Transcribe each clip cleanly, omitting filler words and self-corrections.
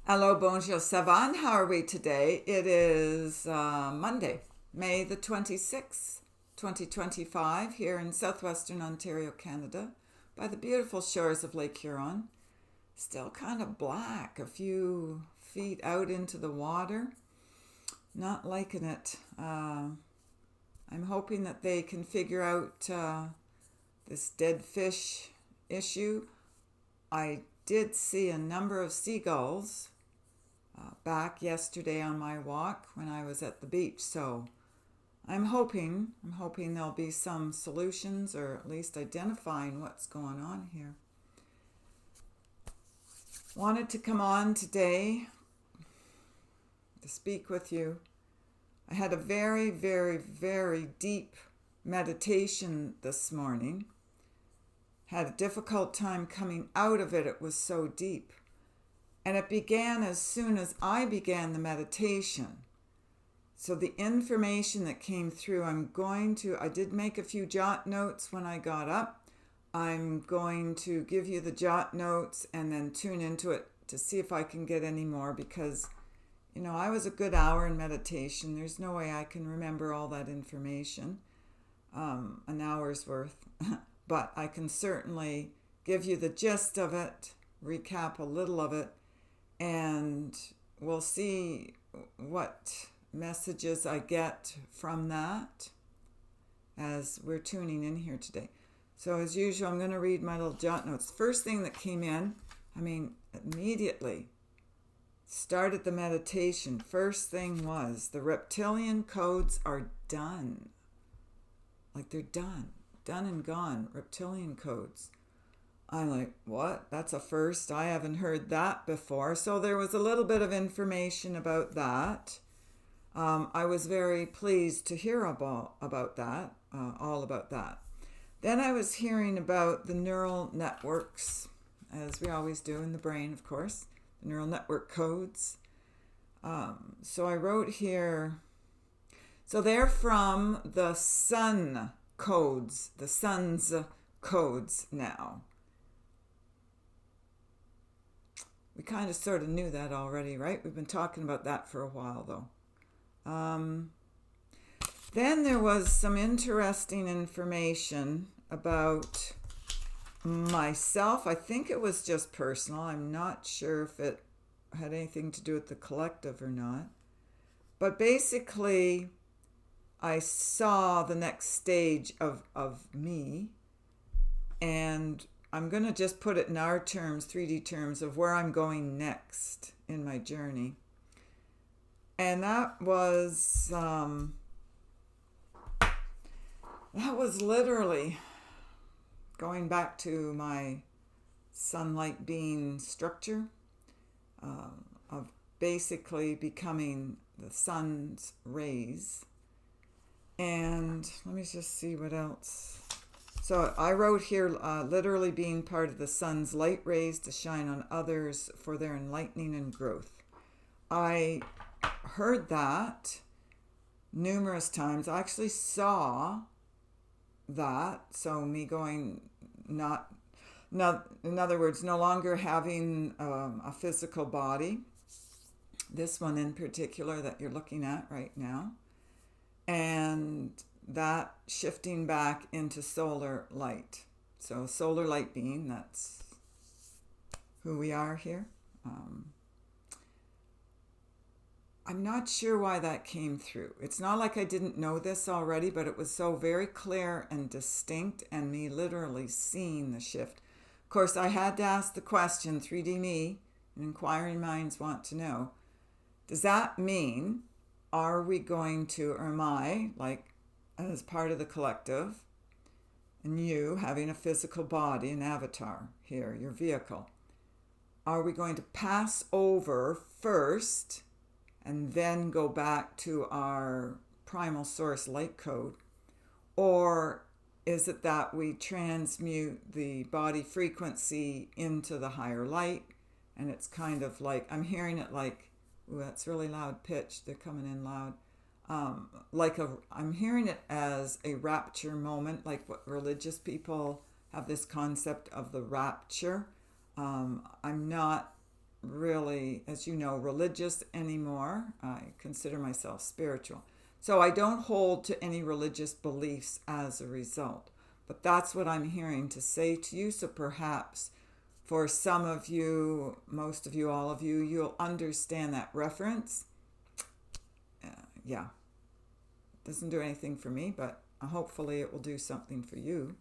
Hello, bonjour, ça va? How are we today? It is Monday, May the 26th, 2025, here in southwestern Ontario, Canada, by the beautiful shores of Lake Huron. Still kind of black, a few feet out into the water. Not liking it. I'm hoping that they can figure out this dead fish issue. I did see a number of seagulls back yesterday on my walk when I was at the beach. So I'm hoping there'll be some solutions or at least identifying what's going on here. Wanted to come on today to speak with you. I had a very, very, very deep meditation this morning. Had a difficult time coming out of it. It was so deep. And it began as soon as I began the meditation. So the information that came through, I did make a few jot notes when I got up. I'm going to give you the jot notes and then tune into it to see if I can get any more because, I was a good hour in meditation. There's no way I can remember all that information, an hour's worth. But I can certainly give you the gist of it, recap a little of it, and we'll see what messages I get from that as we're tuning in here today. So as usual, I'm going to read my little jot notes. First thing that came in, immediately started the meditation. First thing was the reptilian codes are done. Like they're done and gone. Reptilian codes. I'm like, what? That's a first. I haven't heard that before. So there was a little bit of information about that. I was very pleased to hear about that, all about that. Then I was hearing about the neural networks, as we always do in the brain, of course, the neural network codes. So I wrote here, so they're from the sun codes, the sun's codes now. We kind of sort of knew that already, right? We've been talking about that for a while, though. Then there was some interesting information about myself. I think it was just personal. I'm not sure if it had anything to do with the collective or not. But basically, I saw the next stage of me, and I'm going to just put it in our terms, 3D terms, of where I'm going next in my journey. And that was literally going back to my sunlight being structure, of basically becoming the sun's rays. And let me just see what else. So I wrote here, literally being part of the sun's light rays to shine on others for their enlightening and growth. I heard that numerous times. I actually saw that. So me going in other words, no longer having a physical body. This one in particular that you're looking at right now. And that shifting back into solar light. So solar light being, that's who we are here. I'm not sure why that came through. It's not like I didn't know this already, but it was so very clear and distinct and me literally seeing the shift. Of course, I had to ask the question, 3D me, and inquiring minds want to know, does that mean, are we going to, or am I, like as part of the collective, and you having a physical body, an avatar here, your vehicle, are we going to pass over first and then go back to our primal source light code? Or is it that we transmute the body frequency into the higher light? And it's kind of like, I'm hearing it like, ooh, that's really loud pitch. They're coming in loud. I'm hearing it as a rapture moment, like what religious people have this concept of the rapture. I'm not really, as you know, religious anymore. I consider myself spiritual. So I don't hold to any religious beliefs as a result. But that's what I'm hearing to say to you. So perhaps for some of you, most of you, all of you, you'll understand that reference. Yeah. Doesn't do anything for me, but hopefully it will do something for you.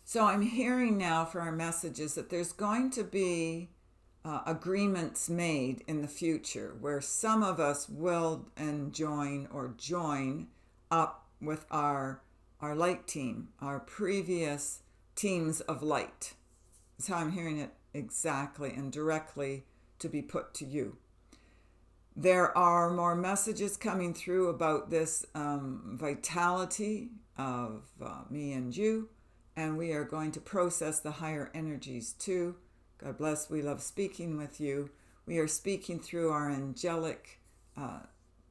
So I'm hearing now for our messages that there's going to be agreements made in the future where some of us will join up with our light team, our previous teams of light. That's how I'm hearing it exactly and directly to be put to you. There are more messages coming through about this vitality of me and you, and we are going to process the higher energies too. God bless, we love speaking with you. We are speaking through our angelic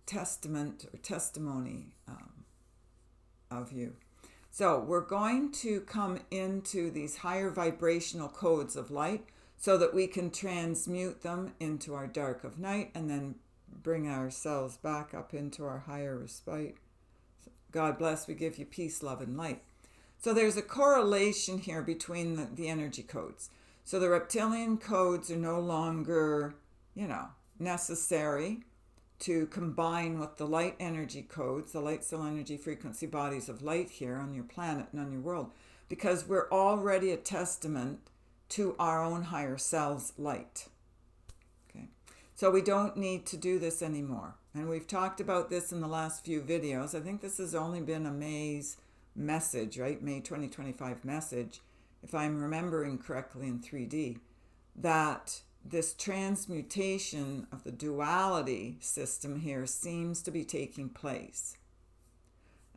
testament or testimony of you. So we're going to come into these higher vibrational codes of light so that we can transmute them into our dark of night and then bring ourselves back up into our higher respite. God bless, we give you peace, love, and light. So there's a correlation here between the energy codes. So the reptilian codes are no longer, necessary to combine with the light energy codes, the light cell energy frequency bodies of light here on your planet and on your world, because we're already a testament to our own higher selves light. Okay, so we don't need to do this anymore. And we've talked about this in the last few videos. I think this has only been a May's message, right? May 2025 message, if I'm remembering correctly in 3D, that this transmutation of the duality system here seems to be taking place.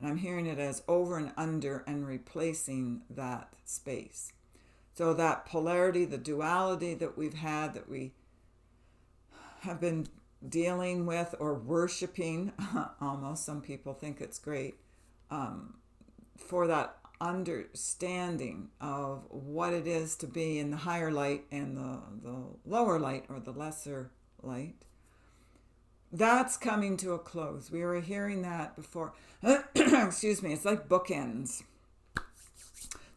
And I'm hearing it as over and under and replacing that space. So that polarity, the duality that we've had, that we have been dealing with or worshiping, almost, some people think it's great, for that understanding of what it is to be in the higher light and the lower light or the lesser light, that's coming to a close. We were hearing that before. Excuse me, it's like bookends.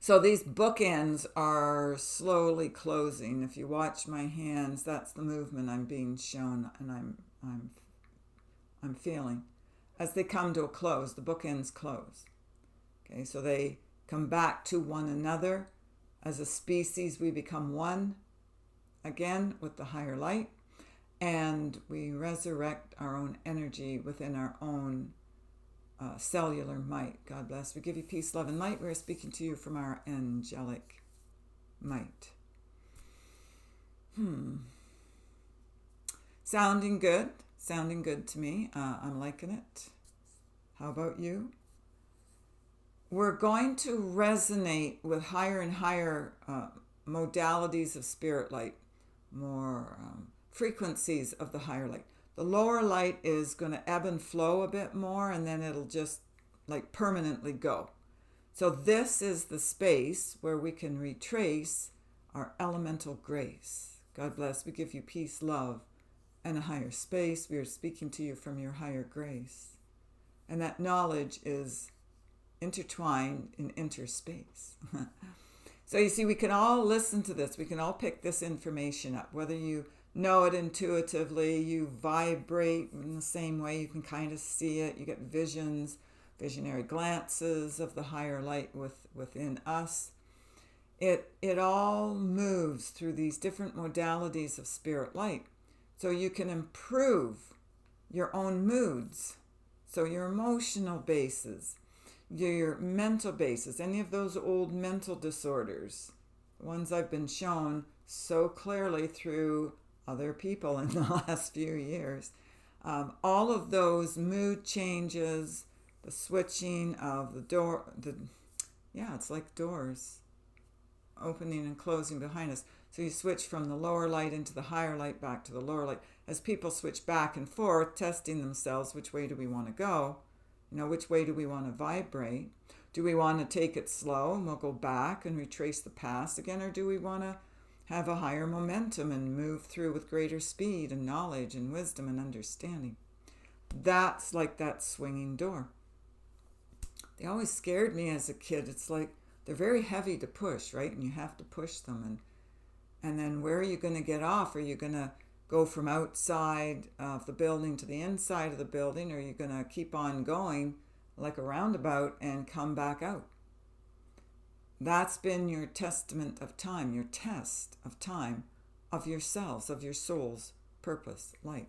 So these bookends are slowly closing. If you watch my hands, that's the movement I'm being shown and I'm feeling. As they come to a close, the bookends close. Okay, so they come back to one another. As a species, we become one again with the higher light, and we resurrect our own energy within our own cellular might. God bless. We give you peace, love, and light. We're speaking to you from our angelic might. Sounding good. Sounding good to me. I'm liking it. How about you? We're going to resonate with higher and higher modalities of spirit light, more frequencies of the higher light. The lower light is going to ebb and flow a bit more, and then it'll just like permanently go. So this is the space where we can retrace our elemental grace. God bless. We give you peace, love, and a higher space. We are speaking to you from your higher grace. And that knowledge is intertwined in interspace. So you see, we can all listen to this. We can all pick this information up, whether you know it intuitively, you vibrate in the same way, you can kind of see it, you get visions, visionary glances of the higher light within us. It all moves through these different modalities of spirit light. So you can improve your own moods. So your emotional bases, your mental bases, any of those old mental disorders, the ones I've been shown so clearly through other people in the last few years, all of those mood changes, the switching of the door, it's like doors opening and closing behind us. So you switch from the lower light into the higher light, back to the lower light. As people switch back and forth, testing themselves, which way do we want to go? Which way do we want to vibrate? Do we want to take it slow and we'll go back and retrace the past again, or do we want to have a higher momentum and move through with greater speed and knowledge and wisdom and understanding? That's like that swinging door. They always scared me as a kid. It's like they're very heavy to push, right? And you have to push them. And then where are you going to get off? Are you going to go from outside of the building to the inside of the building? Or are you going to keep on going like a roundabout and come back out? That's been your testament of time, your test of time, of yourselves, of your soul's purpose, light.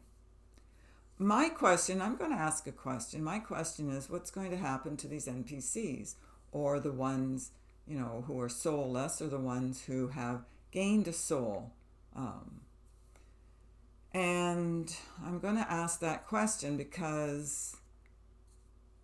My question, I'm going to ask a question. My question is, what's going to happen to these NPCs, or the ones, who are soulless, or the ones who have gained a soul? And I'm going to ask that question because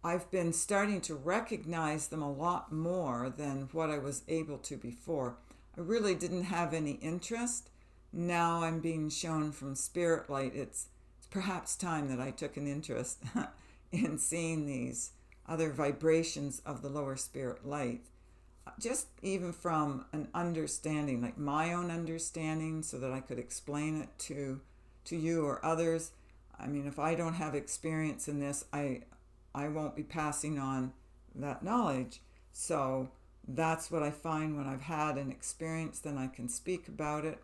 I've been starting to recognize them a lot more than what I was able to before. I really didn't have any interest. Now I'm being shown from spirit light. It's perhaps time that I took an interest in seeing these other vibrations of the lower spirit light. Just even from an understanding, like my own understanding, so that I could explain it to you or others. I mean, if I don't have experience in this, I won't be passing on that knowledge. So that's what I find when I've had an experience, then I can speak about it.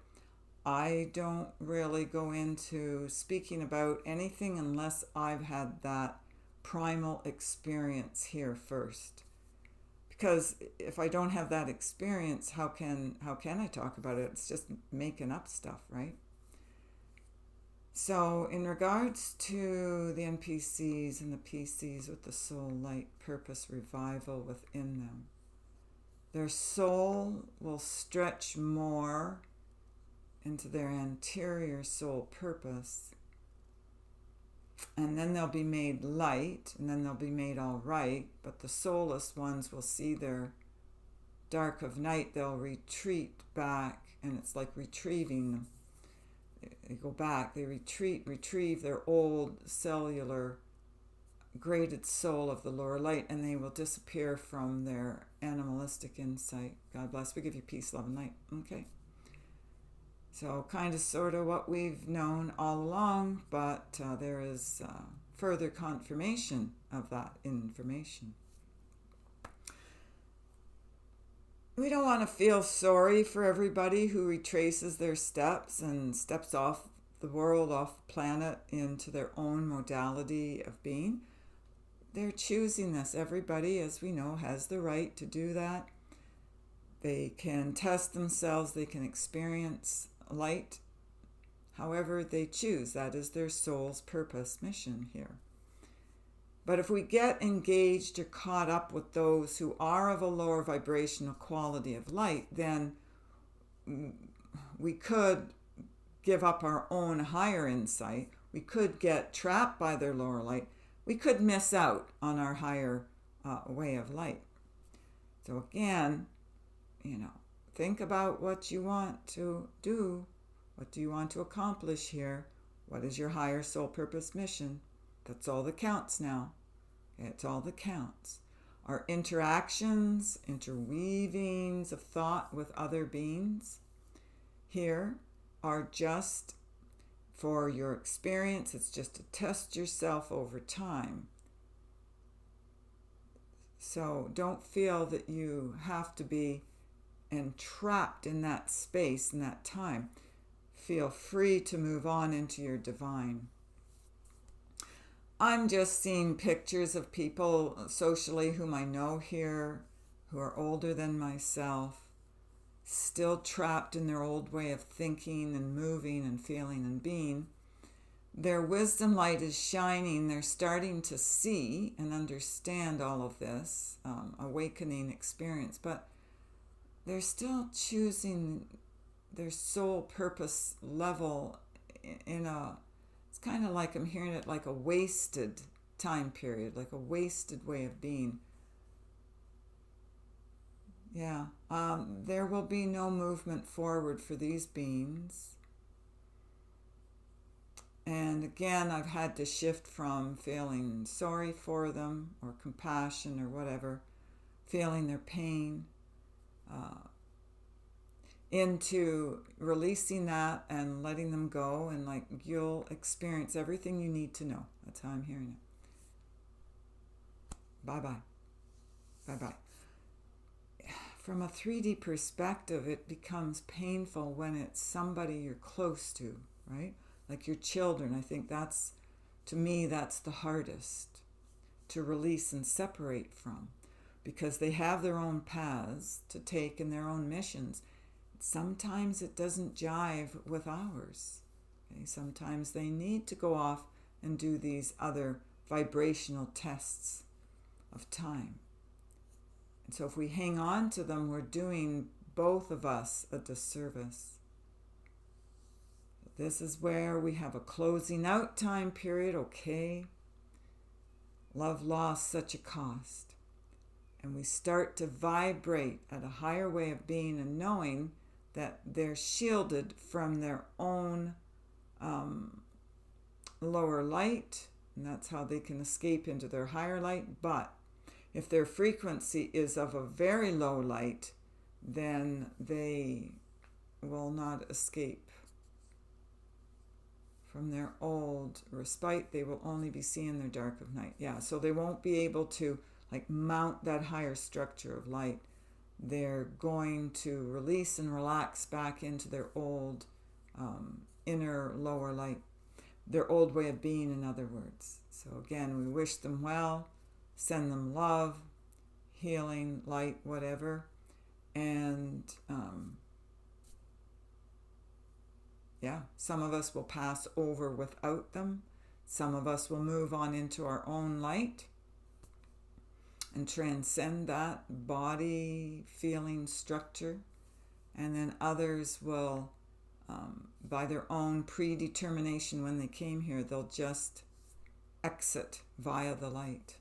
I don't really go into speaking about anything unless I've had that primal experience here first. Because if I don't have that experience, how can I talk about it? It's just making up stuff, right? So in regards to the NPCs and the PCs with the soul, light, purpose, revival within them, their soul will stretch more into their anterior soul purpose, and then they'll be made light, and then they'll be made all right. But the soulless ones will see their dark of night. They'll retreat back, and it's like retrieving them. They go back, they retrieve their old cellular graded soul of the lower light, and they will disappear from their animalistic insight. God bless. We give you peace, love, and light. Okay. So kind of sort of what we've known all along, but there is further confirmation of that information. We don't want to feel sorry for everybody who retraces their steps and steps off the world, off the planet, into their own modality of being. They're choosing this. Everybody, as we know, has the right to do that. They can test themselves, they can experience light however they choose. That is their soul's purpose, mission here. But if we get engaged or caught up with those who are of a lower vibrational quality of light, then we could give up our own higher insight. We could get trapped by their lower light. We could miss out on our higher way of light. So again, think about what you want to do. What do you want to accomplish here? What is your higher soul purpose mission? That's all that counts now. It's all that counts. Our interactions, interweavings of thought with other beings here are just for your experience. It's just to test yourself over time. So don't feel that you have to be entrapped in that space, in that time. Feel free to move on into your divine. I'm just seeing pictures of people socially whom I know here, who are older than myself, still trapped in their old way of thinking and moving and feeling and being. Their wisdom light is shining. They're starting to see and understand all of this awakening experience, but they're still choosing their soul purpose level it's kind of like I'm hearing it like a wasted time period, like a wasted way of being. Yeah, there will be no movement forward for these beings. And again, I've had to shift from feeling sorry for them or compassion or whatever feeling their pain, into releasing that and letting them go, and like you'll experience everything you need to know. That's how I'm hearing it. Bye-bye. Bye-bye. From a 3D perspective, it becomes painful when it's somebody you're close to, right? Like your children. I think that's, to me, that's the hardest to release and separate from, because they have their own paths to take and their own missions. Sometimes it doesn't jive with ours. Okay? Sometimes they need to go off and do these other vibrational tests of time. And so if we hang on to them, we're doing both of us a disservice. This is where we have a closing out time period, okay? Love lost such a cost. And we start to vibrate at a higher way of being and knowing that they're shielded from their own lower light, and that's how they can escape into their higher light. But if their frequency is of a very low light, then they will not escape from their old respite. They will only be seeing their dark of night. Yeah, so they won't be able to like mount that higher structure of light. They're going to release and relax back into their old inner lower light, their old way of being, in other words. So again, we wish them well, send them love, healing, light, whatever. And some of us will pass over without them. Some of us will move on into our own light and transcend that body feeling structure. And then others will, by their own predetermination when they came here, they'll just exit via the light.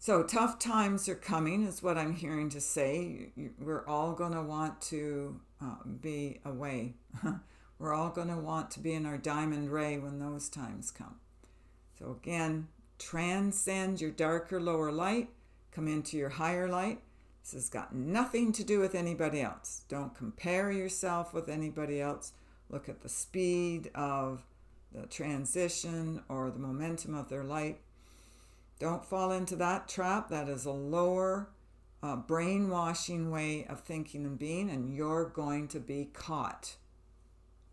So tough times are coming is what I'm hearing to say. We're all going to want to be away. We're all going to want to be in our diamond ray when those times come. So again, transcend your darker lower light, come into your higher light. This has got nothing to do with anybody else. Don't compare yourself with anybody else. Look at the speed of the transition or the momentum of their light. Don't fall into that trap. That is a lower brainwashing way of thinking and being, and you're going to be caught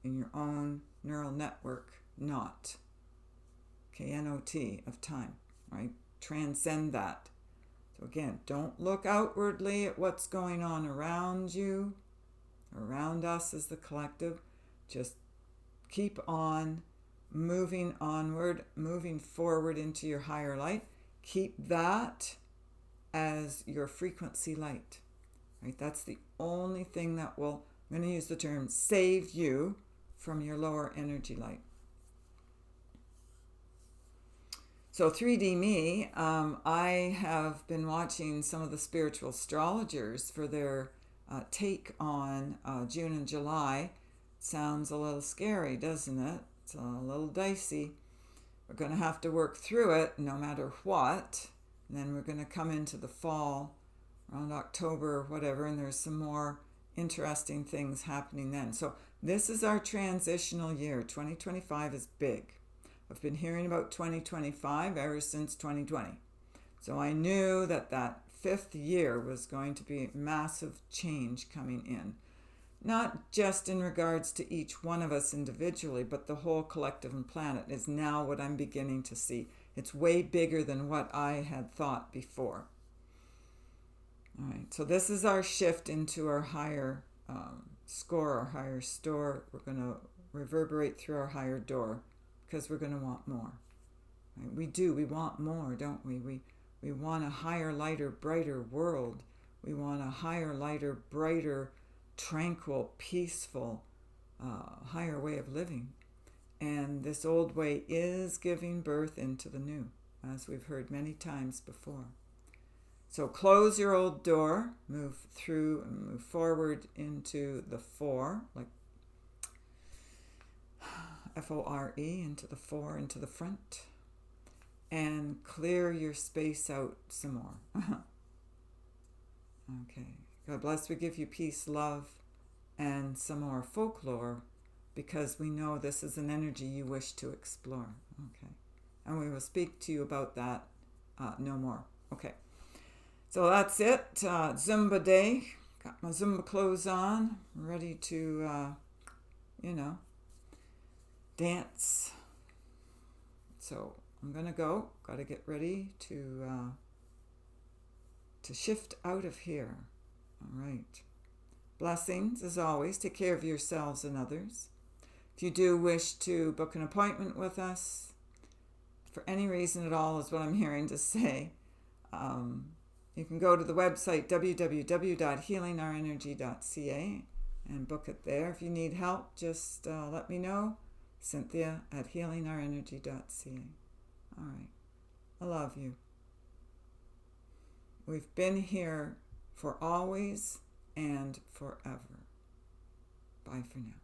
in your own neural network knot. K-N-O-T of time, right? Transcend that. So again, don't look outwardly at what's going on around you, around us as the collective. Just keep on moving onward, moving forward into your higher light. Keep that as your frequency light, right? That's the only thing that will, I'm going to use the term, save you from your lower energy light. So 3D me, I have been watching some of the spiritual astrologers for their take on June and July. Sounds a little scary, doesn't it? It's a little dicey. We're going to have to work through it no matter what. And then we're going to come into the fall around October or whatever, and there's some more interesting things happening then. So this is our transitional year. 2025 is big. I've been hearing about 2025 ever since 2020. So I knew that that fifth year was going to be massive change coming in. Not just in regards to each one of us individually, but the whole collective and planet is now what I'm beginning to see. It's way bigger than what I had thought before. All right, so this is our shift into our higher score, our higher store. We're going to reverberate through our higher door because we're going to want more. Right? We want more, don't we? We want a higher, lighter, brighter world. We want a higher, lighter, brighter, tranquil, peaceful, higher way of living. And this old way is giving birth into the new, as we've heard many times before. So close your old door, move through and move forward into the four, like F-O-R-E, into the four, into the front. and clear your space out some more. Okay. God bless. We give you peace, love, and some more folklore, because we know this is an energy you wish to explore. Okay. And we will speak to you about that no more. Okay. So that's it. Zumba day. Got my Zumba clothes on. Ready to, dance. So I'm going to go. Got to get ready to shift out of here. All right. Blessings, as always. Take care of yourselves and others. If you do wish to book an appointment with us, for any reason at all, is what I'm hearing to say, you can go to the website www.healingourenergy.ca and book it there. If you need help, just let me know. Cynthia@healingourenergy.ca. All right. I love you. We've been here for always and forever. Bye for now.